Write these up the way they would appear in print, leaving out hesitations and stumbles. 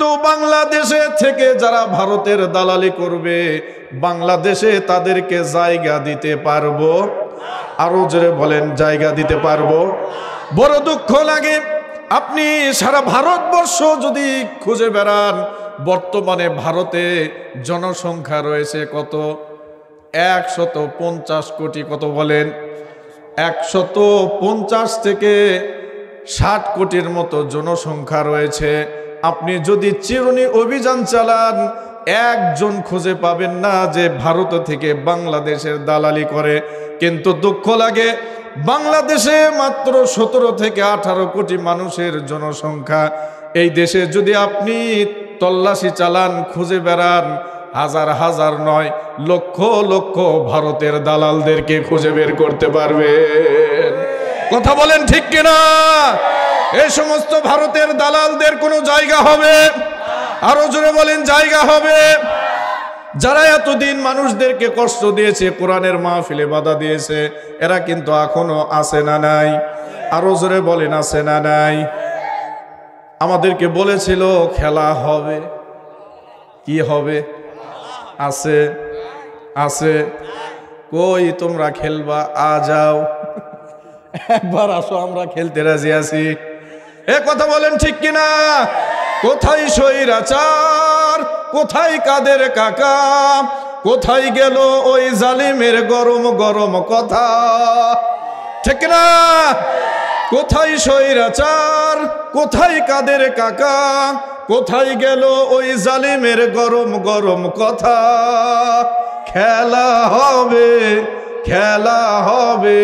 তো বাংলাদেশে থেকে যারা ভারতের দালালি করবে, বাংলাদেশে তাদেরকে জায়গা দিতে পারবো? আরো জোরে বলেন, জায়গা দিতে পারবো? বড় দুঃখ লাগে, আপনি সারা ভারতবর্ষ যদি খুঁজে বেড়ান, বর্তমানে ভারতে জনসংখ্যা রয়েছে কত? 150 কোটি। কত বলেন? 150 থেকে 60 কোটির মতো জনসংখ্যা রয়েছে। আপনি যদি চিরুনি অভিযান চালান, একজন খুঁজে পাবেন না যে ভারত থেকে বাংলাদেশের দালালি করে। কিন্তু দুঃখ লাগে, বাংলাদেশে মাত্র 17 থেকে 18 কোটি মানুষের জনসংখ্যা। এই দেশে যদি আপনি তল্লাশি চালান, খুঁজে বেড়ান, হাজার হাজার নয়, লক্ষ লক্ষ ভারতের দালালদেরকে খুঁজে বের করতে পারবেন। কথা বলেন ঠিক কিনা? এই সমস্ত ভারতের দালালদের কোনো জায়গা হবে? আরো জোরে বলেন, জায়গা হবে? যারা এতদিন মানুষদেরকে কষ্ট দিয়েছে, কোরআনের মাহফিলে বাধা দিয়েছে, এরা কিন্তু এখনো আছে না নাই? আরো জোরে বলেন, আছে না নাই? আমাদেরকে বলেছিল খেলা হবে। কি হবে? আছে, আছে। কই তোমরা খেলবা? যাও, একবার আসো, আমরা খেলতে রাজি আছি। এ কথা বলেন ঠিক কিনা? কোথায় স্বৈরাচার? কোথায় কাদের কাকা? কোথায় গেল ওই জালিমের গরম গরম কথা? ঠিক না? কোথায় স্বৈরাচার? কোথায় কাদের কাকা? কোথায় গেল ওই জালিমের গরম গরম কথা? খেলা হবে, খেলা হবে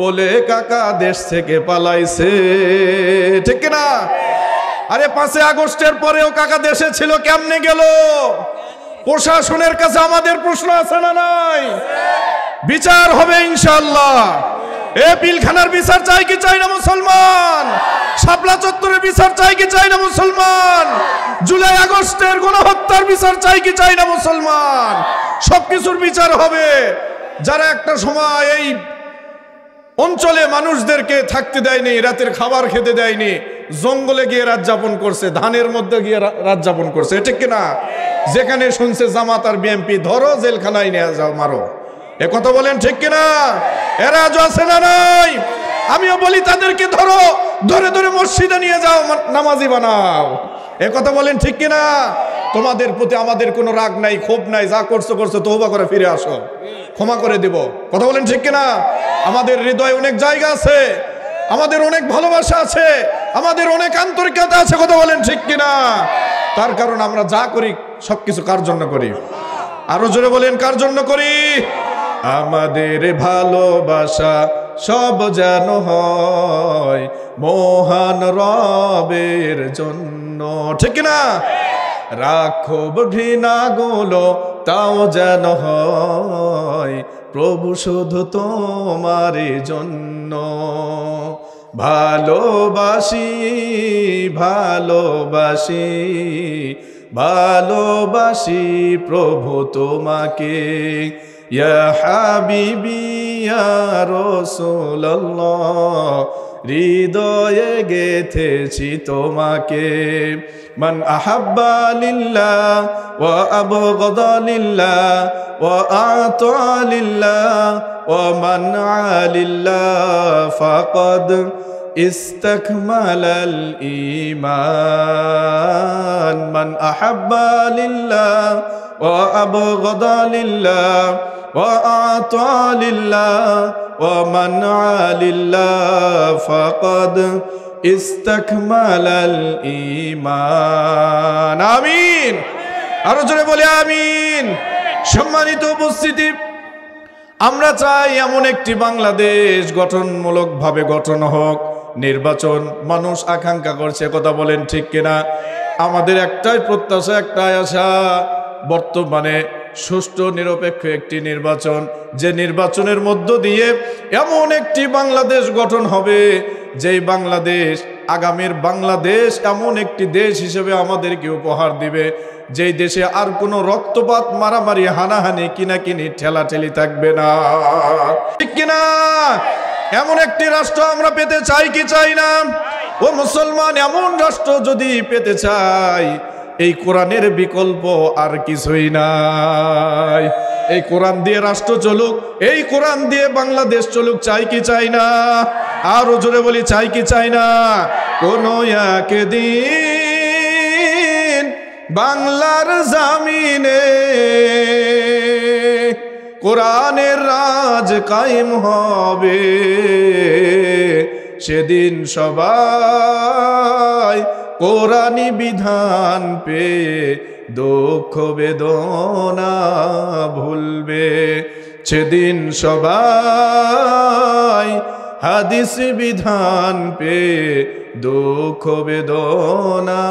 বলে কাকা দেশ থেকে পালাইছে। ঠিক না? আরে 5 আগস্টের পরেও কাকা দেশে ছিল, কেমনে গেল? প্রশাসনের কাছে আমাদের প্রশ্ন আছে না নাই? বিচার হবে ইনশাআল্লাহ। এ পিলখানার বিচার চাই কি চাই না মুসলমান? শাপলা চত্বরের বিচার চাই কি চাই না মুসলমান? জুলাই আগস্টের গণহত্যার বিচার চাই কি চাই না মুসলমান? সবকিছুর বিচার হবে। যারা একটা সময় এই অঞ্চলে মানুষদেরকে থাকতে দেয়নি, রাতের খাবার খেতে দেয়নি, জঙ্গলে গিয়ে রাত যাপন করছে, ধানের মধ্যে গিয়ে রাত যাপন করছে, ঠিক কিনা? যেখানে শুনছে জামাত আর বিএনপি, ধরো জেলখানায় নিয়ে যাও, মারো। এ কথা বলেন ঠিক কিনা? এরা আজও আছে না নাই? আমিও বলি তাদেরকে ধরো, ধরে ধরে মসজিদে নিয়ে যাও, নামাজি বানাও। এ কথা বলেন ঠিক কিনা? তোমাদের প্রতি আমাদের কোনো রাগ নাই, ক্ষোভ নাই, যা করছো করছো, তওবা করে ফিরে আসো, ক্ষমা করে দিব। কথা বলেন ঠিক কিনা? আমাদের হৃদয়ে অনেক জায়গা আছে, আমাদের অনেক ভালোবাসা আছে, আমাদের অনেক আন্তরিকতা আছে। কথা বলেন ঠিক কিনা? তার কারণ আমরা যা করি সবকিছু কার জন্য করি? আরো জোরে বলেন, কার জন্য করি? আমাদের ভালোবাসা সব যেন হয় মহান রবের জন্য। ঠিক না? রাখব ঘৃণা গুলো তাও যেন হয় প্রভু শুধু তোমার জন্য। ভালোবাসি, ভালোবাসি, ভালোবাসি প্রভু তোমাকে। ইয়া হাবিবি ইয়া রাসূলুল্লাহ, হৃদয়ে গেথেছি তোমাকে। মান আহাব্বা লিল্লাহ ওয়া আবগাদা লিল্লাহ ওয়া আতা লিল্লাহ ওয়া মানআ লিল্লাহ ফাকাদ ইস্তাকমালাল ঈমান। মান আহাব্বা লিল্লাহ ওয়া আবগাদা লিল্লাহ ওয়া আতা লিল্লাহ ওয়া মানআ লিল্লাহ ফাকাদ ইস্তাকমালাল ঈমান। আমিন। আরো জোরে বলে আমিন। সম্মানিত উপস্থিতি, আমরা চাই এমন একটি বাংলাদেশ গঠনমূলক ভাবে গঠন হোক। নির্বাচন মানুষ আকাঙ্ক্ষা করছে, কথা বলেন ঠিক কিনা? আমাদের একটাই প্রত্যাশা, একটাই আশা, বর্তমানে সুষ্ঠু নিরপেক্ষ একটি নির্বাচন, যে নির্বাচনের মধ্য দিয়ে এমন একটি বাংলাদেশ গঠন হবে, যেই বাংলাদেশ আগামীর বাংলাদেশ এমন একটি দেশ হিসেবে আমাদেরকে উপহার দিবে, যেই দেশে আর কোনো রক্তপাত, মারামারি, হানাহানি, কিনাকিনি, ঠেলাঠেলি থাকবে না। ঠিক কিনা? এমন একটি রাষ্ট্র আমরা পেতে চাই কি চাই না? ও মুসলমান, এমন রাষ্ট্র যদি পেতে চাই, এই কোরআনের বিকল্প আর কিছুই নাই। এই কোরআন দিয়ে রাষ্ট্র চলুক, এই কোরআন দিয়ে বাংলাদেশ চলুক, চাই কি চাই না? আরো জোরে বলি, চাই কি চাই না? কোনো একদিন বাংলার জামিনে কোরআনের রাজ কায়েম হবে, সেদিন সবাই কোরআনি বিধান পেয়ে দুঃখ বেদনা ভুলবে। সেদিন সবাই হাদিস বিধান পেয়ে দুঃখ বেদনা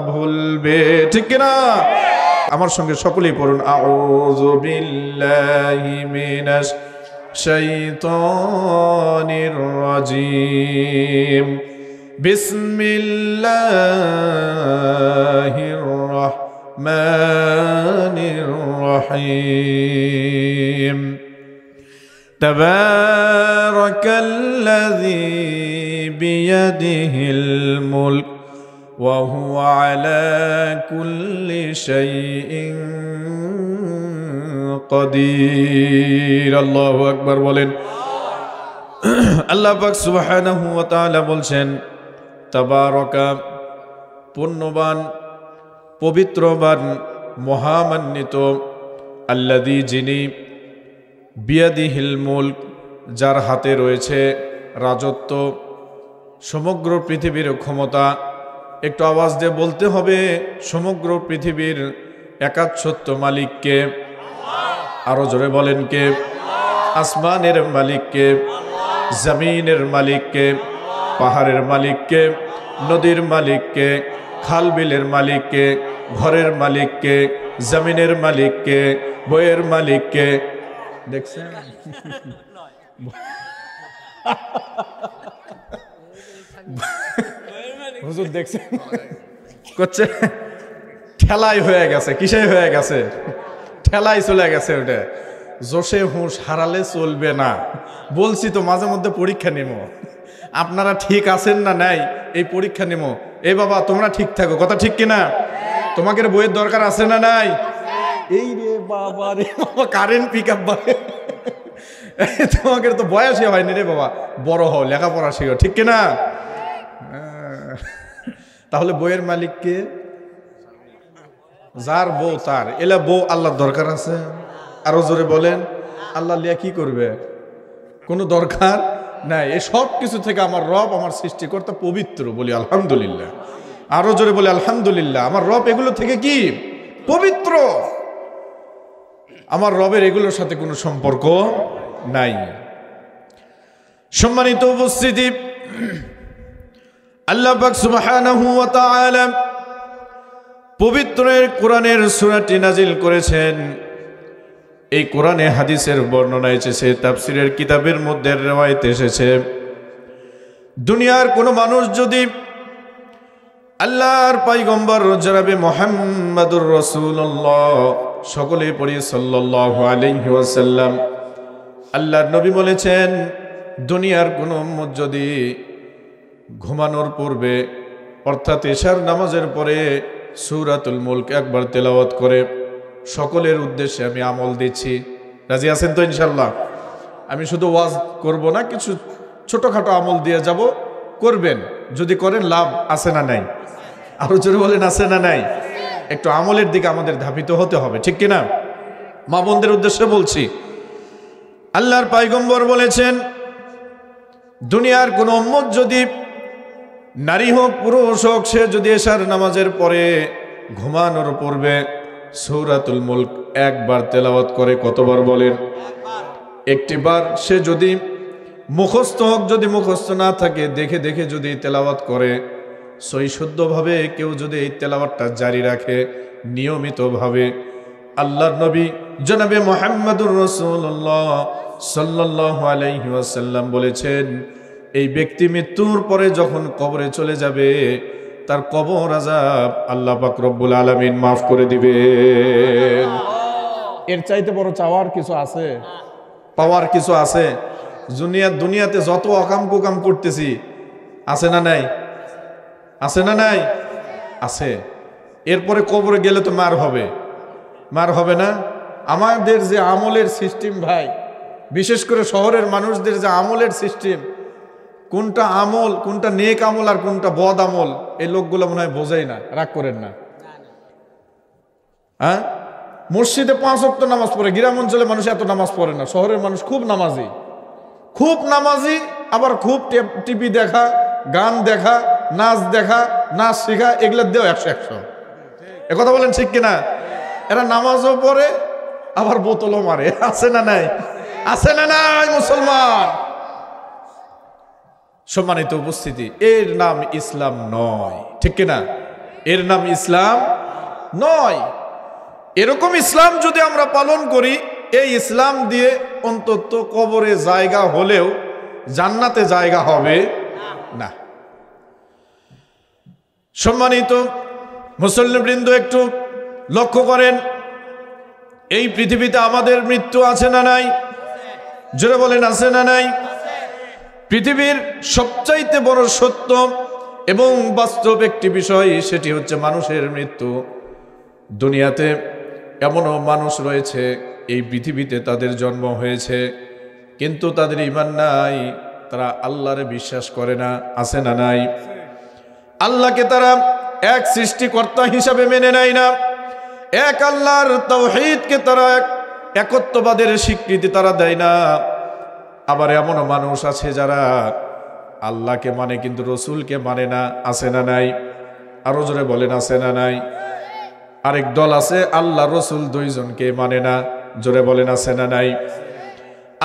ভুলবে। ঠিক কিনা? আমার সঙ্গে সকলেই পড়ুন, আউযু বিল্লাহি মিনাশ শাইতানির রাজিম, বিসমিল্লাহির রাহমানির রহিম। তাবারাকাল্লাযী বিয়াদিহিল মুলক ওয়া হুয়া আলা কুল্লি শাইইন কাদির। আল্লাহু আকবার বলেন। আল্লাহ পাক সুবহানাহু ওয়া তাআলা বলছেন, তাবারাকা, পুণ্যবান, পবিত্রবান, মহামান্বিত, আল্লাযী, যিনি, বিয়াদিহিল মুলক, যার হাতে রয়েছে রাজত্ব, সমগ্র পৃথিবীর ক্ষমতা। একটু আওয়াজ দিয়ে বলতে হবে, সমগ্র পৃথিবীর একাচ্ছত্ব মালিককে। আরো জোরে বলেন কে? আসমানের মালিককে, জমিনের মালিককে, পাহাড়ের মালিককে, নদীর মালিককে, খাল বিলের মালিককে, ঘরের মালিককে, জমিনের মালিককে, বইয়ের মালিককে। দেখছেন হুজুর, দেখছেন করছে, ঠেলাই হয়ে গেছে। কিসে হয়ে গেছে? ঠেলাই চলে গেছে। ওটা জোশে হুঁশ হারালে চলবে না। বলছি তো মাঝে মধ্যে পরীক্ষা নেব, আপনারা ঠিক আছেন না নাই এই পরীক্ষা নেব। এই বাবা, তোমরা ঠিক থাকো, কথা ঠিক কিনা? তোমাদের বইয়ের দরকার আছে না নাই? এই রে বাবা রে বাবা, কারেন্ট পিক আপ বাড়ে। তোমাদের তো বয়সই হয়নি রে বাবা, বড় হও, লেখাপড়া শিখো, ঠিক কিনা? তাহলে বইয়ের মালিককে, যার বউ তার, এলা বউ আল্লাহর দরকার আছে? আরো জোরে বলেন, আল্লাহ লিয়া কি করবে? কোনো দরকার নাই। এই সব কিছু থেকে আমার রব, আমার সৃষ্টিকর্তা পবিত্র, বলি আলহামদুলিল্লাহ। আরো জোরে বলি আলহামদুলিল্লাহ। আমার রব এগুলো থেকে কি পবিত্র। আমার রবের এগুলোর সাথে কোনো সম্পর্ক নাই। সম্মানিত উপস্থিতি, আল্লাহ পাক সুবহানাহু ওয়া তাআলা পবিত্র কোরআনের সূরাটি নাজিল করেছেন। এই কোরআনে হাদিসের বর্ণনা এসেছে, তাফসীরের কিতাবের মধ্যে রওয়ায়াত এসেছে, দুনিয়ার কোনো মানুষ যদি আল্লাহর পয়গম্বর জনাবে মুহাম্মাদুর রাসূলুল্লাহ, সকলে পড়ি সাল্লাল্লাহু আলাইহি ওয়াসাল্লাম, আল্লাহর নবী বলেছেন, দুনিয়ার কোনো উম্মত যদি ঘুমানোর পূর্বে অর্থাৎ এশার নামাজের পরে সূরাতুল মুলক একবার তেলাওয়াত করে, সকলের উদ্দেশ্যে আমি আমল দিচ্ছি। রাজি আছেন তো ইনশাল্লাহ? আমি শুধু ওয়াজ করব না, কিছু ছোটখাটো আমল দিয়ে যাব, করবেন। যদি করেন লাভ আছে না নাই? আরো জোরে বলেন, আছে না নাই? একটু আমলের দিকে আমাদের ধাবিত হতে হবে, ঠিক কিনা? মা বোনদের উদ্দেশ্যে বলছি, আল্লাহর পয়গম্বর বলেছেন, দুনিয়ার কোন উম্মত যদি, নারী হোক পুরুষ হোক, সে যদি এশার নামাজের পরে ঘুমানোর পূর্বে সূরাতুল মুলক একবার তেলাওয়াত করে, কতবার বলেন? একটিবার। সে যদি মুখস্থ হোক, যদি মুখস্থ না থাকে, দেখে দেখে যদি তেলাওয়াত করে, সহিশুদ্ধভাবে কেউ যদি এই তেলাওয়াতটা জারি রাখে নিয়মিতভাবে, আল্লাহর নবী জনাবে মুহাম্মাদুর রাসূলুল্লাহ সাল্লাল্লাহু আলাইহি ওয়াসাল্লাম বলেছেন, এই ব্যক্তি মৃত্যুর পরে যখন কবরে চলে যাবে, তার কবর আযাব আল্লাহ পাক রব্বুল আলামিন মাফ করে দিবেন। এর চাইতে বড় চাওয়ার কিছু আছে? পাওয়ার কিছু আছে? দুনিয়াতে যত অকাম কুকাম করতেছি, আছে না নাই? আছে না নাই? আছে। এরপরে কবরে গেলে তো মার হবে না? আমাদের যে আমলের সিস্টেম ভাই, বিশেষ করে শহরের মানুষদের যে আমলের সিস্টেম, কোনটা আমল, কোনটা নেক আমল আর কোনটা বদ আমল, এই লোকগুলো মনে হয় বোঝেই না। রাগ করেন না। হ্যাঁ, মসজিদে 5 ওয়াক্ত নামাজ পড়ে, গ্রাম অঞ্চলে মানুষ এত নামাজ পড়ে না। শহরের মানুষ খুব নামাজি, আবার খুব টিভি দেখা, গান দেখা, নাচ শেখা, এগুলো দেও 100 এ কথা বলেন ঠিক কিনা? এরা নামাজও পড়ে আবার বোতলও মারে। আছে না নাই? মুসলমান সম্মানিত উপস্থিতি, এর নাম ইসলাম নয়, ঠিক কিনা? এর নাম ইসলাম নয়। এরকম ইসলাম যদি আমরা পালন করি, এই ইসলাম দিয়ে অন্তত কবরে জায়গা হলেও জান্নাতে জায়গা হবে না। সম্মানিত মুসল্লিবৃন্দ, একটু লক্ষ্য করেন, এই পৃথিবীতে আমাদের মৃত্যু আছে না নাই? জোরে বলেন, আছে না নাই? পৃথিবীর সবচাইতে বড় সত্য এবং বাস্তব একটি বিষয়, সেটি হচ্ছে মানুষের মৃত্যু। দুনিয়াতে এমনও মানুষ রয়েছে, এই পৃথিবীতে তাদের জন্ম হয়েছে কিন্তু তাদের ঈমান নাই, তারা আল্লাহরে বিশ্বাস করে না। আছে না নাই? আল্লাহকে তারা এক সৃষ্টিকর্তা হিসাবে মেনে নেয় না। এক আল্লাহর তাওহীদকে তারা একত্ববাদের স্বীকৃতি তারা দেয় না। আবার এমনও মানুষ আছে যারা আল্লাহকে মানে কিন্তু রসুলকে মানে না। আছে না নাই? আরো জোরে বলেন, আছে না নাই? আরেক দল আছে আল্লাহ রসুল দুইজনকে মানে না। জোরে বলেন, আছে না নাই?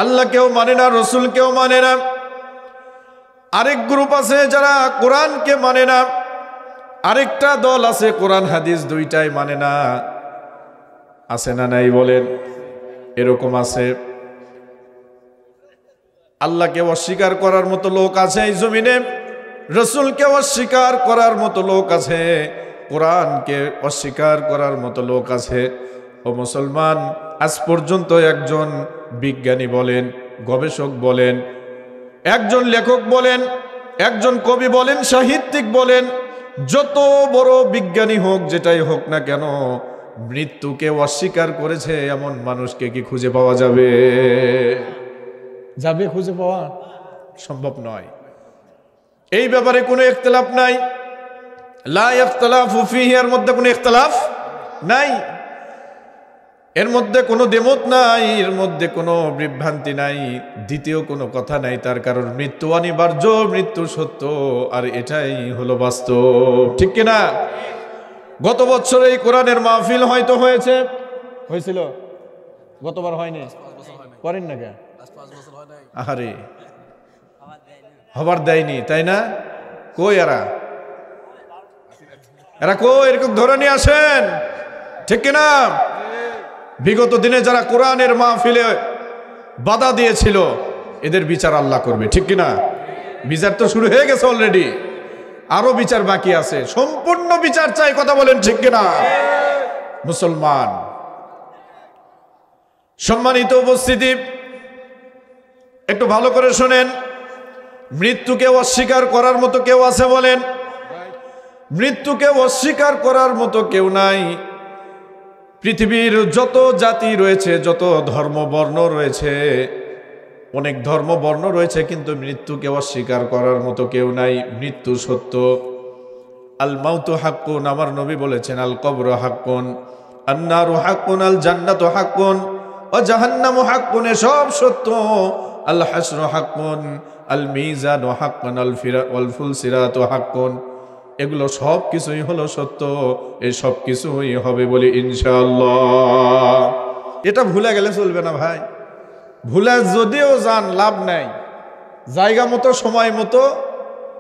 আল্লাহকেও মানে না, রসুলকেও মানে না। আরেক গ্রুপ আছে যারা কোরআনকে মানে না। আরেকটা দল আছে কোরআন হাদিস দুইটাই মানে না। আছে না নাই বলেন? এরকম আছে। আল্লাহকে অস্বীকার করার মতো লোক আছে এই জমিনে, রসুলকে অস্বীকার করার মতো লোক আছে, কোরআনকে অস্বীকার করার মতো লোক আছে। ও মুসলমান, আজ পর্যন্ত একজন বিজ্ঞানী বলেন, গবেষক বলেন, একজন লেখক বলেন, একজন কবি বলেন, সাহিত্যিক বলেন, যত বড় বিজ্ঞানী হোক, যেটাই হোক না কেন, মৃত্যুকে অস্বীকার করেছে এমন মানুষকে কি খুঁজে পাওয়া যাবে? খুঁজে পাওয়া সম্ভব নয়। এই ব্যাপারে কোনো ইখতিলাফ নাই। লা ইখতিলাফু ফীহি, এর মধ্যে কোনো ইখতিলাফ নাই, এর মধ্যে কোনো দ্বিমত নাই, এর মধ্যে কোনো বিভ্রান্তি নাই, দ্বিতীয় কোনো কথা নাই। তার কারণ মৃত্যু অনিবার্য, মৃত্যু সত্য, আর এটাই হলো বাস্তব, ঠিক কিনা? গত বছর এই কোরআনের মাহফিল হয়তো হয়েছিল, গতবার হয়নি, করেন না কেন? আহারে, হবার দেয়নি, তাই না? কই এরা কই? এরকম ধরে নিয়ে আসেন, ঠিক কিনা? বিগত দিনে যারা কোরআনের মাহফিলে বাধা দিয়েছিল, এদের বিচার আল্লাহ করবে, ঠিক কিনা? বিচার তো শুরু হয়ে গেছে অলরেডি, আরো বিচার বাকি আছে। সম্পূর্ণ বিচার চাই, কথা বলেন ঠিক কিনা? মুসলমান সম্মানিত উপস্থিতি, একটু ভালো করে শোনেন। মৃত্যুকে অস্বীকার করার মতো কেউ আছে বলেন? মৃত্যুকে অস্বীকার করার মতো কেউ নাই। পৃথিবীর যত জাতি রয়েছে, যত ধর্ম বর্ণ রয়েছে, অনেক ধর্ম বর্ণ রয়েছে, কিন্তু মৃত্যুকে অস্বীকার করার মতো কেউ নাই। মৃত্যু সত্য। আল মাউতু হাক্কুন, আমার নবী বলেছেন, আল কবরু হাক্কুন, আন্নারু হাক্কুন, আল জান্নাতু হাক্কুন, ওয়া জাহান্নামু হাক্কুন, সব সত্য। আল হাসরু হাক্কুন, আল মিজানু হাক্কুন, আল ফুলসিরাতু হাক্কুন, এগুলো সব কিছুই হলো সত্য। এই সব কিছুই হবে বলে ইনশাআল্লাহ। এটা ভুলে গেলে চলবে না ভাই। ভুলে যদিও যান, লাভ নাই। জায়গা মতো, সময় মতো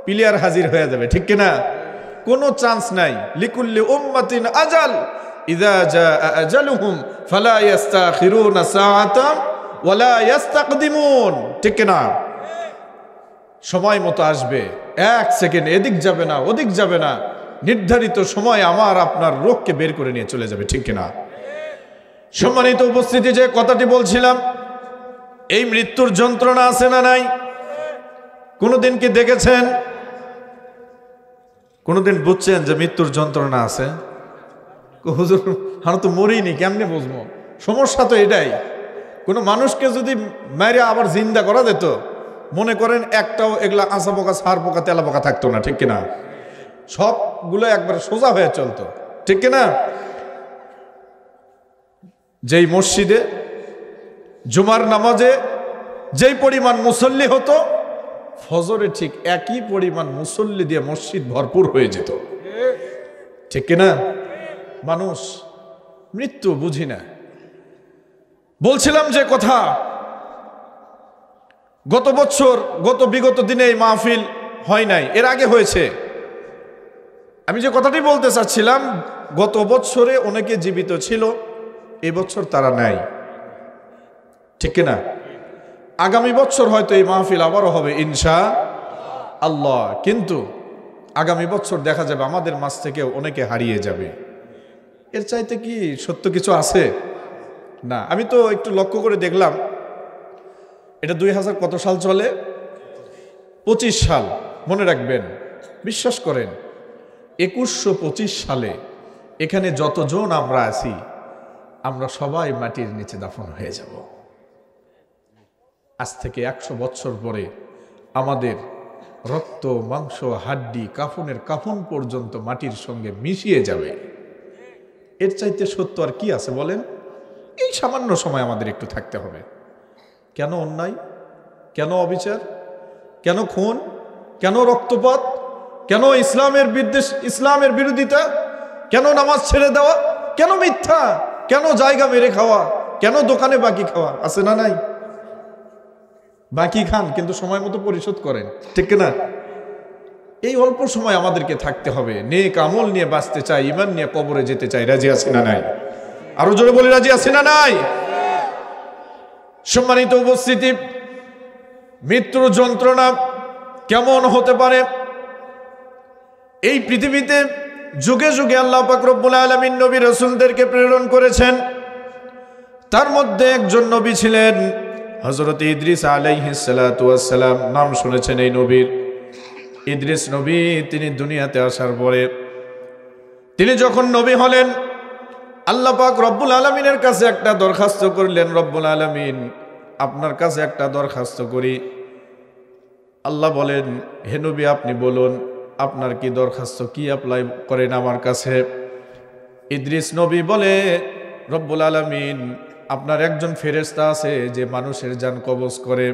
প্লেয়ার হাজির হয়ে যাবে, ঠিক কিনা? কোনো চান্স নাই। লিকুল্লি উম্মাতিন আজাল, ইযা জাআ আজালুহুম ফালা ইস্তাখিরুনা সাআতাম ওয়ালা ইস্তাকদিমুন, ঠিক কিনা? সময় মতো আসবে, এক সেকেন্ড এদিক যাবে না, ওদিক যাবে না। নির্ধারিত সময় আমার আপনার রোগকে বের করে নিয়ে চলে যাবে, ঠিক কিনা? সম্মানিত উপস্থিতি, যে কথাটি বলছিলাম, এই মৃত্যুর যন্ত্রণা আছে না নাই? কোনদিন কি দেখেছেন? কোনোদিন বুঝছেন যে মৃত্যুর যন্ত্রণা আছে? হুজুর আমরা তো মরিনি, কেমনে বুঝবো? সমস্যা তো এটাই, কোনো মানুষকে যদি মেরে আবার জিন্দা করা যেত, মনে করেন একটাও এগুলা আঁচা পোকা, সার পোকা, তেলা পোকা থাকতো না, ঠিক কিনা? সবগুলো একবার সোজা হয়ে চলতো, ঠিক কিনা? যেই মসজিদে জুমার নামাজে যেই পরিমাণ মুসল্লি হতো, ফজরে ঠিক একই পরিমাণ মুসল্লি দিয়ে মসজিদ ভরপুর হয়ে যেত, ঠিক কিনা? মানুষ মৃত্যু বুঝি না। বলছিলাম যে কথা, গত বছর বিগত দিনে এই মাহফিল হয় নাই, এর আগে হয়েছে। আমি যে কথাটি বলতে চাচ্ছিলাম, গত বছরে অনেকে জীবিত ছিল, এবছর তারা নাই, ঠিক কিনা? আগামী বছর হয়তো এই মাহফিল আবারও হবে ইনশাআল্লাহ, কিন্তু আগামী বছর দেখা যাবে আমাদের মাঝ থেকে অনেকে হারিয়ে যাবে। এর চাইতে কি সত্য কিছু আছে? না। আমি তো একটু লক্ষ্য করে দেখলাম, এটা 2000 কত সাল চলে? 25 সাল। মনে রাখবেন, বিশ্বাস করেন, 2125 সালে এখানে যতজন আমরা আছি, আমরা সবাই মাটির নিচে দাফন হয়ে যাব। আজ থেকে 100 বছর পরে আমাদের রক্ত, মাংস, হাড্ডি, কাফনের কাফন পর্যন্ত মাটির সঙ্গে মিশিয়ে যাবে। এর চাইতে সত্য আর কি আছে বলেন? এই সামান্য সময় আমাদের একটু থাকতে হবে। কেন অন্যায়? কেন অবিচার? কেন খুন? কেন রক্তপাত? কেন ইসলামের বিরোধিতা? কেন নামাজ ছেড়ে দেওয়া? কেন মিথ্যা? কেন জায়গা মেরে খাওয়া? কেন দোকানে বাকি খাওয়া? আছে না নাই? বাকি খান কিন্তু সময় মতো পরিশোধ করেন, ঠিক না? এই অল্প সময় আমাদেরকে থাকতে হবে। নেক আমল নিয়ে বাঁচতে চাই, ঈমান নিয়ে কবরে যেতে চাই। রাজি আছি না নাই? আরো জোরে বলি, রাজি আছি না নাই? সম্মানিত উপস্থিতি, মৃত্যুর যন্ত্রণা কেমন হতে পারে? এই পৃথিবীতে যুগে যুগে আল্লাহ পাক রব্বুল আলামিন নবী রাসূলদেরকে প্রেরণ করেছেন। তার মধ্যে একজন নবী ছিলেন হযরত ইদ্রিস আলাইহিস সালাতু ওয়াস সালাম। নাম শুনেছেন এই নবীর? ইদ্রিস নবী, তিনি দুনিয়াতে আসার পরে তিনি যখন নবী হলেন, আল্লাহ পাক রব্বুল আলামিনের কাছে একটা দরখাস্ত করলেন, রব্বুল আলামিন আপনার কাছে একটা দরখাস্ত করি। আল্লাহ বলেন, হে নবী আপনি বলুন আপনার কি দরখাস্ত, কি অ্যাপ্লাই করেন আমার কাছে? ইদ্রিস নবী বলে, রব্বুল আলামিন আপনার একজন ফেরেশতা আছে যে মানুষের জান কবজ করে,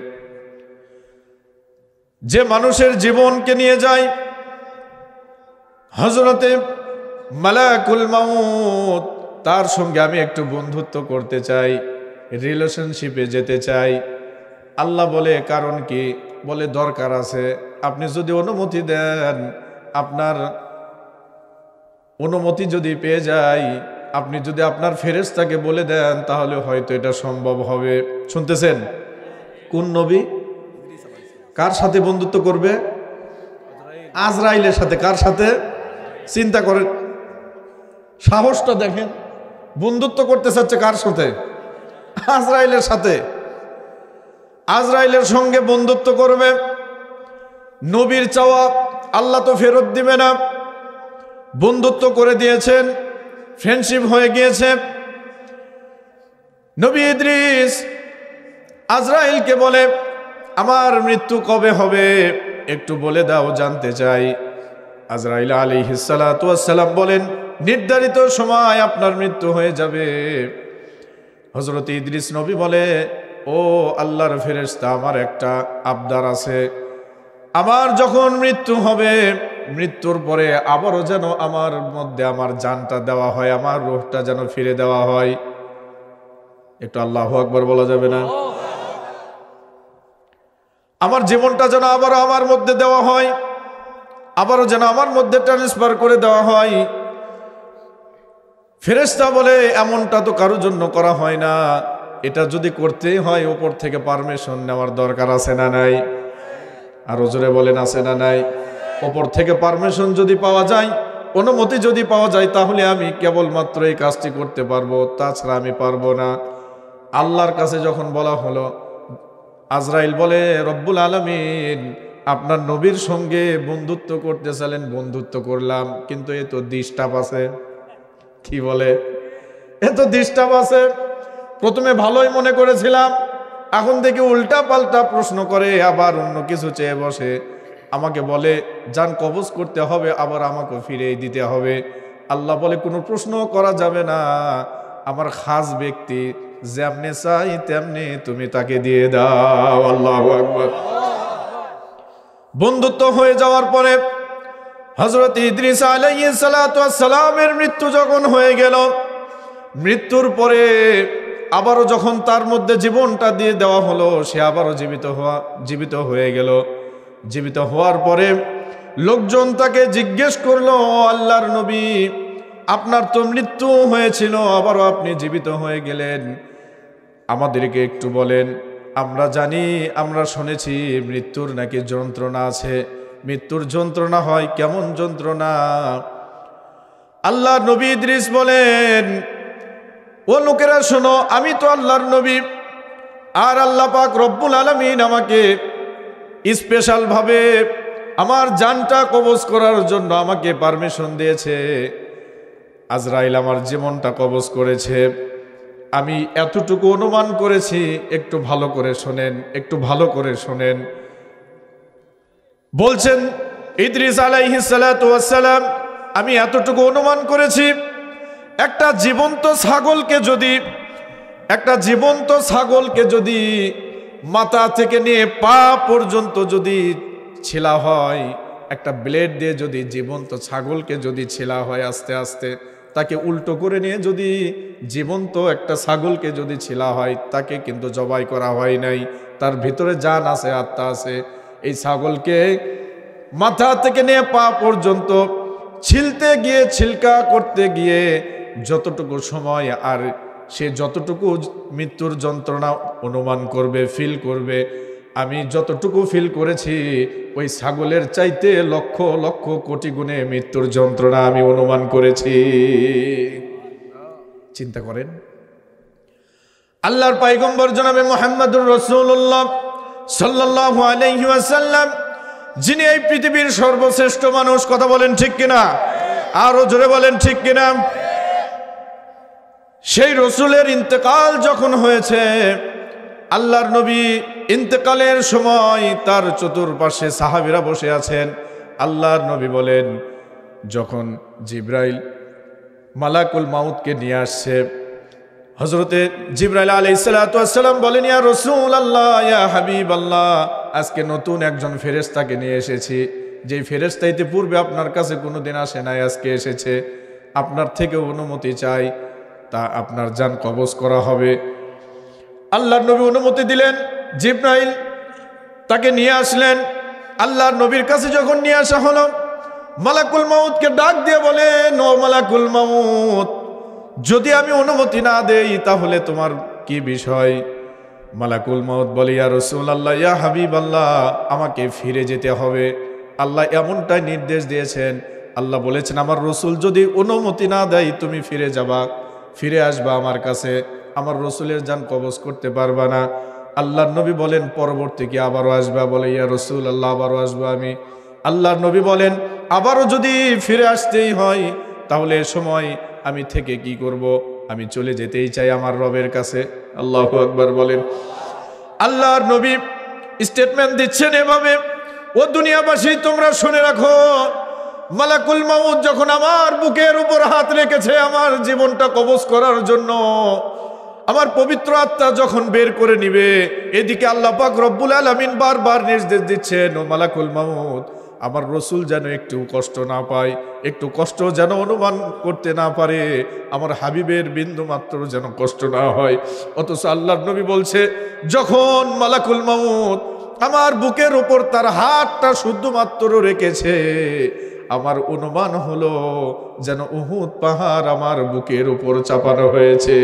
যে মানুষের জীবনকে নিয়ে যায়। হযরতে মালাকুল মাউত, তার সঙ্গে আমি একটু বন্ধুত্ব করতে চাই, রিলেশনশিপে যেতে চাই। আল্লাহ বলে কারণ কি? বলে দরকার আছে, আপনি যদি অনুমতি দেন, আপনার অনুমতি যদি পেয়ে যাই, আপনি যদি আপনার ফেরেশতাকে বলে দেন, তাহলে হয়তো এটা সম্ভব হবে। শুনতেছেন? কোন নবী কার সাথে বন্ধুত্ব করবে? আজরাইলের সাথে। কার সাথে? চিন্তা করেন, সাহসটা দেখেন। বন্ধুত্ব করতে চাচ্ছে কার সাথে? আজরাইলের সাথে। আজরাইলের সঙ্গে বন্ধুত্ব করবে। নবীর চাওয়া আল্লাহ তো ফেরত দিবে না। বন্ধুত্ব করে দিয়েছেন, ফ্রেন্ডশিপ হয়ে গিয়েছে। নবী ইদ্রিস আজরাইলকে বলে, আমার মৃত্যু কবে হবে একটু বলে দাও, জানতে চাই। আজরাইল আলাইহিস সালাতু ওয়াস সালাম বলেন, নির্ধারিত সময় আপনার মৃত্যু হয়ে যাবে। হযরত ইদ্রিস নবী বলে, ও আল্লাহর ফেরেশতা, আমার একটা আবদার আছে। আমার যখন মৃত্যু হবে, মৃত্যুর পরে আবারও যেন আমার মধ্যে আমার জানটা দেওয়া হয়, আমার রূহটা যেন ফিরে দেওয়া হয়। একটু আল্লাহু আকবার বলা যাবে না? আমার জীবনটা যেন আবারও আমার মধ্যে দেওয়া হয়, আবারও যেন আমার মধ্যে ট্রান্সফার করে দেওয়া হয়। ফেরেশতা বলে, এমনটা তো কারোর জন্য করা হয় না, এটা যদি করতেই হয় উপর থেকে পারমিশন নেওয়ার দরকার আছে না নাই? আরো জোরে বলেন, আছে না নাই? উপর থেকে পারমিশন যদি পাওয়া যায়, অনুমতি যদি পাওয়া যায়, তাহলে আমি কেবলমাত্র এই কাজটি করতে পারবো, তাছাড়া আমি পারবো না। আল্লাহর কাছে যখন বলা হলো, আজরাইল বলে, রব্বুল আলামিন আপনার নবীর সঙ্গে বন্ধুত্ব করতে চাইলেন, বন্ধুত্ব করলাম, কিন্তু এ তো ডিস্টার্ব আছে। কি বলে? এ তো ডিস্টার্ব আছে। প্রথমে ভালোই মনে করেছিলাম, এখন থেকে উল্টা পাল্টা প্রশ্ন করে, আবার অন্য কিছু চেয়ে বসে। আমাকে বলে জান কবজ করতে হবে, আবার আমাকে ফিরে দিতে হবে। আল্লাহ বলে কোনো প্রশ্ন করা যাবে না, আমার খাস ব্যক্তি, যেমনি চাই তেমনি তুমি তাকে দিয়ে দাও। আল্লাহু আকবার। বন্ধুত্ব হয়ে যাওয়ার পরে হযরত ইদ্রিস আলাইহিস সালাতু ওয়াস সালামের মৃত্যু যখন হয়ে গেল, মৃত্যুর পরে আবারও যখন তার মধ্যে জীবনটা দিয়ে দেওয়া হলো, সে আবারও জীবিত হয়ে গেল। জীবিত হওয়ার পরে লোকজন তাকে জিজ্ঞেস করলো, আল্লাহর নবী, আপনার তো মৃত্যু হয়েছিল, আবারও আপনি জীবিত হয়ে গেলেন, আমাদেরকে একটু বলেন। আমরা জানি, আমরা শুনেছি মৃত্যুর নাকি যন্ত্রণা আছে। মৃত্যুর যন্ত্রণা হয় কেমন যন্ত্রণা? আল্লাহর নবী ইদ্রিস বলেন, ও লোকেরা শোনো, আমি তো আল্লাহর নবী, আর আল্লাহ পাক রব্বুল আলামিন আমাকে স্পেশাল ভাবে আমার জানটা কবজ করার জন্য আমাকে পারমিশন দিয়েছে। আজরাইল আমার জীবনটা কবজ করেছে। আমি এতটুকু অনুমান করেছি, একটু ভালো করে শোনেন, একটু ভালো করে শোনেন। বলছেন ইদ্রিস আলাইহিস সালাতু ওয়াস সালাম, আমি এতটুকু অনুমান করেছি, একটা জীবন্ত ছাগলকে যদি মাথা থেকে নিয়ে পা পর্যন্ত যদি ছেলা হয়, একটা ব্লেড দিয়ে যদি জীবন্ত ছাগলকে যদি ছেলা হয় আস্তে আস্তে, তাকে উল্টো করে নিয়ে যদি জীবন্ত একটা ছাগলকে যদি ছেলা হয়, তাকে কিন্তু জবাই করা হয় নাই, তার ভিতরে জান আছে, আত্মা আছে। এই ছাগলকে মাথা থেকে নিয়ে পা পর্যন্ত ছিলতে গিয়ে, ছিলকা করতে গিয়ে যতটুকু সময়, আর সে যতটুকু মৃত্যুর যন্ত্রণা অনুমান করবে, ফিল করবে, আমি যতটুকু ফিল করেছি, ওই ছাগলের চাইতে লক্ষ লক্ষ কোটি গুণে মৃত্যুর যন্ত্রণা আমি অনুমান করেছি। চিন্তা করেন, আল্লাহর পয়গম্বর জনাবে মুহাম্মদুর রাসূলুল্লাহ সাল্লাল্লাহু আলাইহি ওয়াসাল্লাম, যিনি এই পৃথিবীর সর্বশ্রেষ্ঠ মানুষ, কথা বলেন ঠিক কিনা? আরো জোরে বলেন ঠিক কিনা? সেই রসুলের ইন্তেকাল যখন হয়েছে, আল্লাহর নবী ইন্তেকালের সময় তার চতুর্পাশে সাহাবীরা বসে আছেন। আল্লাহর নবী বলেন, যখন জিব্রাইল মালাকুল মাউতকে নিয়ে আসছে, হযরতে জিব্রাইল আলাইহিস সালাতু ওয়াস সালাম বলেন, ইয়া রাসূলুল্লাহ, ইয়া হাবিবাল্লাহ, আজকে নতুন একজন ফেরেশতাকে নিয়ে এসেছি, যেই ফেরেশতা ইতিপূর্বে আপনার কাছে কোনোদিন আসে নাই, আজকে এসেছে। আপনার থেকে অনুমতি চাই, তা আপনার জান কবজ করা হবে। আল্লাহর নবী অনুমতি দিলেন। জিব্রাইল তাকে নিয়ে আসলেন। আল্লাহর নবীর কাছে যখন নিয়ে আসা হলো, মালাকুল মাউতকে ডাক দিয়ে বলেন, ও মালাকুল মাউত, যদি আমি অনুমতি না দেই তাহলে তোমার কি বিষয়? মালাকুল মাউত বলে, ইয়া রাসূলুল্লাহ, ইয়া হাবিবাল্লাহ, আমাকে ফিরে যেতে হবে। আল্লাহ এমনটাই নির্দেশ দিয়েছেন। আল্লাহ বলেছেন, আমার রসুল যদি অনুমতি না দেয়, তুমি ফিরে যাবা, ফিরে আসবা আমার কাছে, আমার রসুলের জান কবজ করতে পারবা না। আল্লাহর নবী বলেন, পরবর্তী কি আবারও আসবা? বলে, ইয়া রাসূলুল্লাহ, আবারও আসবো আমি। আল্লাহর নবী বলেন, আবারও যদি ফিরে আসতেই হয়, তাহলে এ সময় আমি থেকে কি করব? আমি চলে যেতেই চাই আমার রবের কাছে। আল্লাহু আকবার বলেন। আল্লাহর নবী স্টেটমেন্ট দিচ্ছেন এভাবে, ও দুনিয়াবাসী, তোমরা শুনে রাখো, মালাকুল মাউত যখন আমার বুকের উপর হাত রেখেছে আমার জীবনটা কবজ করার জন্য, আমার পবিত্র আত্মা যখন বের করে নিবে, এদিকে আল্লাহ পাক রব্বুল আলামিন বারবার নির্দেশ দিচ্ছেন, ও মালাকুল মাউত, আমার রসুল যেন একটু কষ্ট না পায়, একটু কষ্ট যেন অনুমান করতে না পারে, আমার হাবিবের বিন্দু মাত্র যেন কষ্ট না হয়। অথচ আল্লাহর নবী বলছে, যখন মালাকুল মাউত আমার বুকের উপর তার হাতটা শুধুমাত্র রেখেছে, আমার অনুমান হলো যেন উহুদ পাহাড় আমার বুকের উপর চাপানো হয়েছে।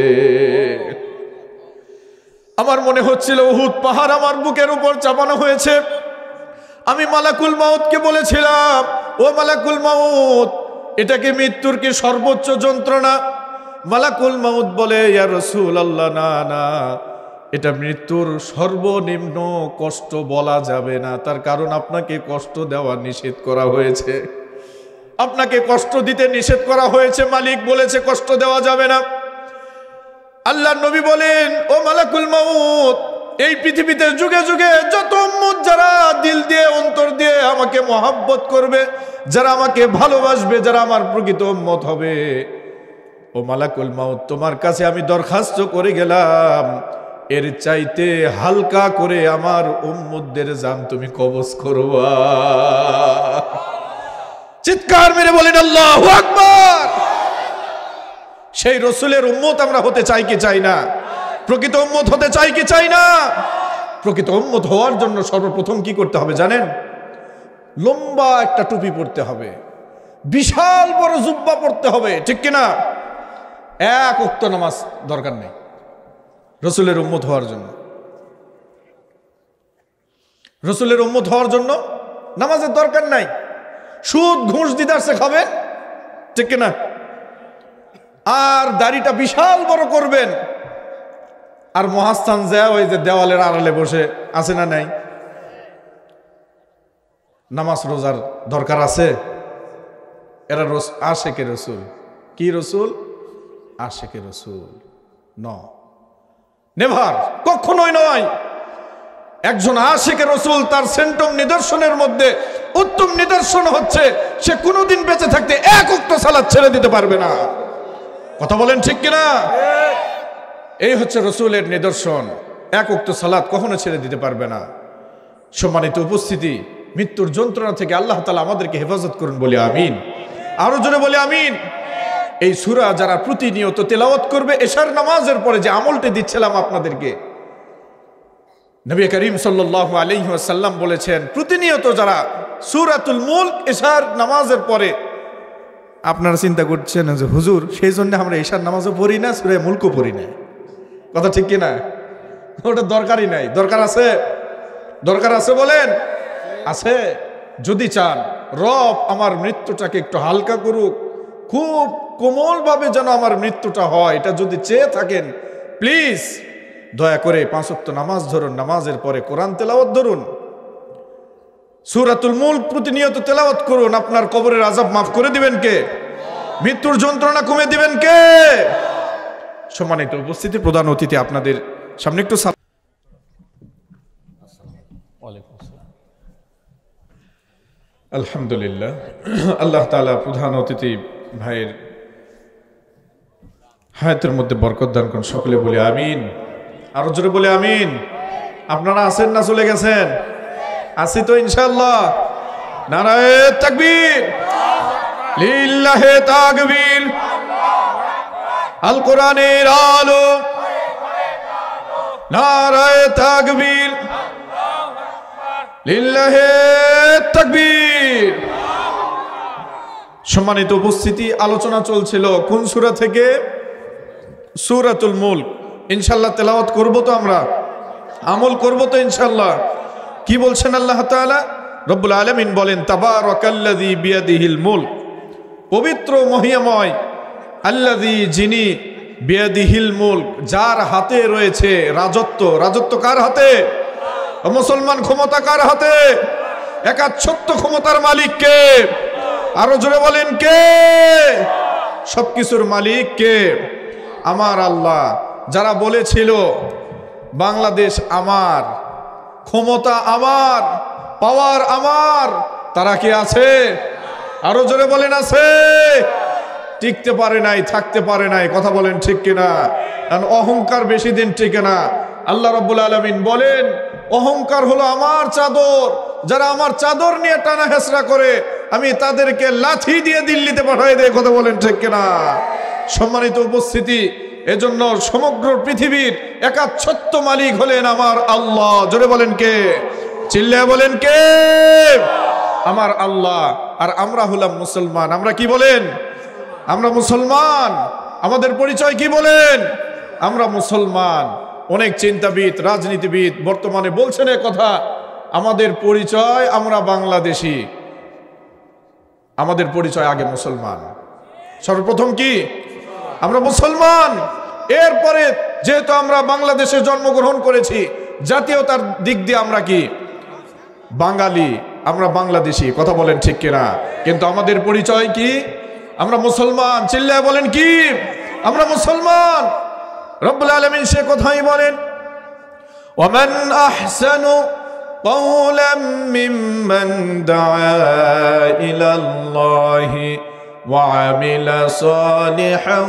আমার মনে হচ্ছিল উহুদ পাহাড় আমার বুকের উপর চাপানো হয়েছে। আমি মালাকুল মাউতকে বলেছিলাম, ও মালাকুল মাউত, এটা কি মৃত্যুর কি সর্বোচ্চ যন্ত্রণা? মালাকুল মাউত বলে, ইয়া রাসূলুল্লাহ, না না, এটা মৃত্যুর সর্বনিম্ন কষ্ট বলা যাবে না, তার কারণ আপনাকে কষ্ট দেওয়া নিষেধ করা হয়েছে, আপনাকে কষ্ট দিতে নিষেধ করা হয়েছে। মালিক বলেছে কষ্ট দেওয়া যাবে না। আল্লাহর নবী বলেন, ও মালাকুল মাউত, এই পৃথিবীতে যুগে যুগে যত উম্মত যারা দিল দিয়ে অন্তর দিয়ে আমাকে মহব্বত করবে, যারা আমাকে ভালোবাসবে, যারা আমার প্রকৃত উম্মত হবে, ও মালাকুল মাউত, তোমার কাছে আমি দরখাস্ত করে গেলাম, এর চাইতে হালকা করে আমার উম্মতদের জান তুমি কবজ করবা। চিৎকার মেরে বলেন আল্লাহু আকবার। সেই রসুলের উম্মত আমরা হতে চাই কি চাই না? প্রকৃত উম্মত হতে চাই কি চাই না? প্রকৃত উম্মত হওয়ার জন্য সর্বপ্রথম কি করতে হবে জানেন? লম্বা একটা টুপি পরতে হবে, বিশাল বড় জুব্বা পরতে হবে, ঠিক কিনা? এক ওয়াক্ত নামাজ দরকার নেই রসুলের উম্মত হওয়ার জন্য। রসুলের উম্মত হওয়ার জন্য নামাজের দরকার নাই। সুদ ঘুষ দিদারসে খাবেন, ঠিক কিনা? আর দাড়িটা বিশাল বড় করবেন, আর মহাস্থান যায় ওই যে দেওয়ালের আড়ালে বসে আছে না নাই? নামাজ রোজার দরকার আছে? এরা আশেকে রসুল। কি রসুল? আশেকে রসুল নেভার, কখনোই নয়। একজন আশেকে রসুল তার সেন্টম নিদর্শনের মধ্যে উত্তম নিদর্শন হচ্ছে সে কোনোদিন বেঁচে থাকতে এক ওয়াক্ত সালাত ছেড়ে দিতে পারবে না। কথা বলেন ঠিক কিনা? এই হচ্ছে রসুলের নিদর্শন, এক ওয়াক্ত সালাত কখনো ছেড়ে দিতে পারবে না। সম্মানিত উপস্থিতি, মৃত্যুর যন্ত্রণা থেকে আল্লাহ তাআলা আমাদেরকে হেফাজত করুন বলে আমিন। আরো জোরে বলে আমিন। এই সূরা যারা প্রতিনিয়ত তেলাওয়াত করবে, এশার নামাজের পরে যে আমলটি দিচ্ছিলাম আপনাদেরকে, নবী করিম সাল্লাল্লাহু আলাইহি ওয়াসাল্লাম বলেছেন, প্রতিনিয়ত যারা সূরাতুল মুলক এশার নামাজের পরে, আপনারা চিন্তা করছেন যে হুজুর সেই জন্য আমরা এশার নামাজও পড়ি না, সূরা মুলকও পড়ি না। কথা ঠিক কিনা? ওটা দরকারই নাই। দরকার আছে? দরকার আছে বলেন? আছে। যদি চান রব আমার মৃত্যুটাকে একটু হালকা করুক, খুব কোমলভাবে যেন আমার মৃত্যুটা হয়, এটা যদি চেয়ে থাকেন, প্লিজ দয়া করে 5 ওয়াক্ত নামাজ ধরুন, নামাজের পরে কোরআন তেলাওয়াত ধরুন, সূরাতুল মুলক প্রতিনিয়ত তেলাওয়াত করুন। আপনার কবরের আযাব মাফ করে দিবেন কে? মৃত্যুর যন্ত্রণা কমে দিবেন কে? সম্মানিত উপস্থিতি, প্রধান অতিথি আপনাদের সামনে একটু আলহামদুলিল্লাহ, আল্লাহ তাআলা প্রধান অতিথি ভাইয়ের হায়াতের মধ্যে বরকত দান করুন, সকলে বলে আমিন। আরো জোরে বলে আমিন। আপনারা আছেন না চলে গেছেন? আছি তো ইনশাআল্লাহ। নারায়ে তাকবীর, লিল্লাহে তাকবীর, আল কোরআনের আলো, নারায়ে তাকবীর, লিল্লাহে তাকবীর। সম্মানিত উপস্থিতি, আলোচনা চলছিল কোন সূরা থেকে? সূরাতুল মুলক। ইনশাআল্লাহ তেলাওয়াত করব তো, আমরা আমল করব তো ইনশাআল্লাহ। কি বলছেন আল্লাহ তাআলা? রব্বুল আলামিন বলেন, তাবারাকাল্লাযী বিয়াদিহিল মুলক, পবিত্র মহিমময় আল্লাযী, যিনি বিয়াদিহিল মুলক, যার হাতে রয়েছে রাজত্ব। রাজত্ব কার হাতে? মুসলমান, ক্ষমতা কার হাতে? একাচ্ছত্ব ক্ষমতার মালিক কে? আরো জোরে বলেন কে? সবকিছুর মালিক কে? আমার আল্লাহ। যারা বলেছিল বাংলাদেশ আমার, ক্ষমতা আমার, পাওয়ার আমার, তারা কি আছে? আরো জোরে বলেন আছে? টিকতে পারে নাই, থাকতে পারে নাই। কথা বলেন ঠিক কিনা? কারণ অহংকার বেশি দিন টিকে না। আল্লাহ রাব্বুল আলামিন বলেন, অহংকার হলো আমার চাদর, যারা আমার চাদর নিয়ে টানা হেসরা করে আমি তাদেরকে লাথি দিয়ে দিল্লিতে পাঠিয়ে দেয়। কথা বলেন ঠিক কিনা? সম্মানিত উপস্থিতি, এজন্য সমগ্র পৃথিবীর একাচ্ছত্ব মালিক হলেন আমার আল্লাহ। জোরে বলেন কে? চিল্লায় বলেন কে? আমার আল্লাহ। আর আমরা হলাম মুসলমান। আমরা কি বলেন? আমরা মুসলমান। আমাদের পরিচয় কি বলেন? আমরা মুসলমান। অনেক চিন্তাবিদ, রাজনীতিবিদ বর্তমানে বলছেন এ কথা, আমাদের পরিচয় আমরা বাংলাদেশি। আমাদের পরিচয় আগে মুসলমান। সর্বপ্রথম কি? আমরা মুসলমান। এরপরে যেহেতু আমরা বাংলাদেশে জন্মগ্রহণ করেছি, জাতীয়তার দিক দিয়ে আমরা কি বাঙালি, আমরা বাংলাদেশি, কথা বলেন ঠিক কিনা? কিন্তু আমাদের পরিচয় কি? আমরা মুসলমান। চিল্লায় বলেন কি? আমরা মুসলমান। রব্বুল আলামিন সে কথাই বলেন, ওয়ামান আহসানু قولا ممن دعا إلى الله وعمل صالحا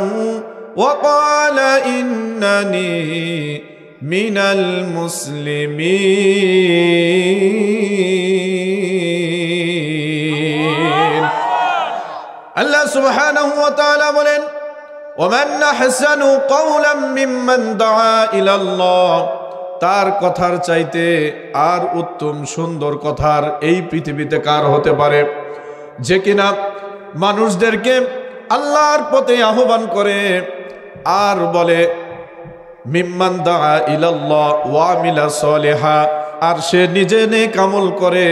وقال إنني من المسلمين الله سبحانه وتعالى বলেন ومن أحسن قولا ممن دعا إلى الله তার কথার চাইতে আর উত্তম সুন্দর কথার এই পৃথিবীতে কার হতে পারে, যে কিনা মানুষদেরকে আল্লাহর পথে আহ্বান করে আর বলে মিম্মান দাআ ইলাল্লাহ ওয়া আমিলা সলিহা, আর সে নিজে নেক আমল করে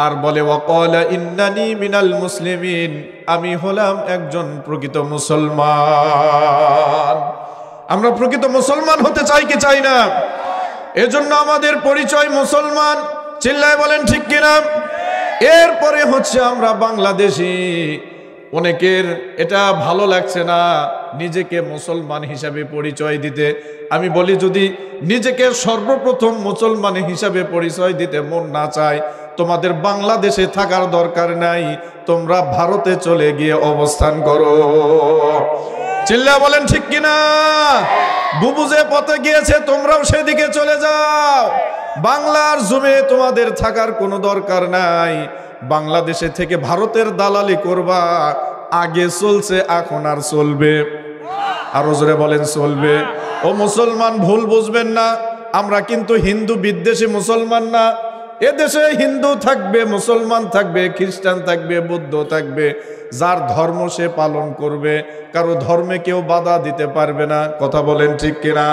আর বলে ওয়াকালা ইন্নানি মিনাল মুসলিমিন, আমি হলাম একজন প্রকৃত মুসলমান। আমরা প্রকৃত মুসলমান হতে চাই কি চাই না? এজন্য আমাদের পরিচয় মুসলমান। চিল্লায় বলেন ঠিক কিনা? এরপরে হচ্ছে আমরা বাংলাদেশি। অনেকের এটা ভালো লাগছে না নিজেকে মুসলমান হিসাবে পরিচয় দিতে। আমি বলি, যদি নিজেকে সর্বপ্রথম মুসলমান হিসাবে পরিচয় দিতে মন না চায়, তোমাদের বাংলাদেশে থাকার দরকার নাই, তোমরা ভারতে চলে গিয়ে অবস্থান করো। চিল্লা বলেন ঠিক কিনা? বুবু যে পথে গিয়েছে তোমরাও সেদিকে চলে যাও। বাংলার জমিনে তোমাদের থাকার কোনো দরকার নাই। বাংলাদেশে থেকে ভারতের দালালি করবা, আগে চলছে এখন আর চলবে। আরো জোরে বলেন চলবে। ও মুসলমান, ভুল বুঝবেন না, আমরা কিন্তু হিন্দু বিদ্বেষী মুসলমান না। এদেশে হিন্দু থাকবে, মুসলমান থাকবে, খ্রিস্টান থাকবে, বৌদ্ধ থাকবে, যার ধর্ম সে পালন করবে, কারো ধর্মে কেউ বাধা দিতে পারবে না। কথা বলেন ঠিক কিনা?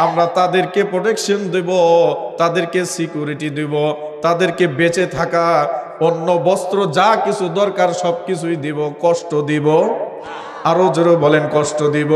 আমরা তাদেরকে প্রোটেকশন দেব, তাদেরকে সিকিউরিটি দেব, তাদেরকে বেঁচে থাকা, অন্য বস্ত্র যা কিছু দরকার সব কিছুই দিব, কষ্ট দিব। আরো জোরে বলেন কষ্ট দিব।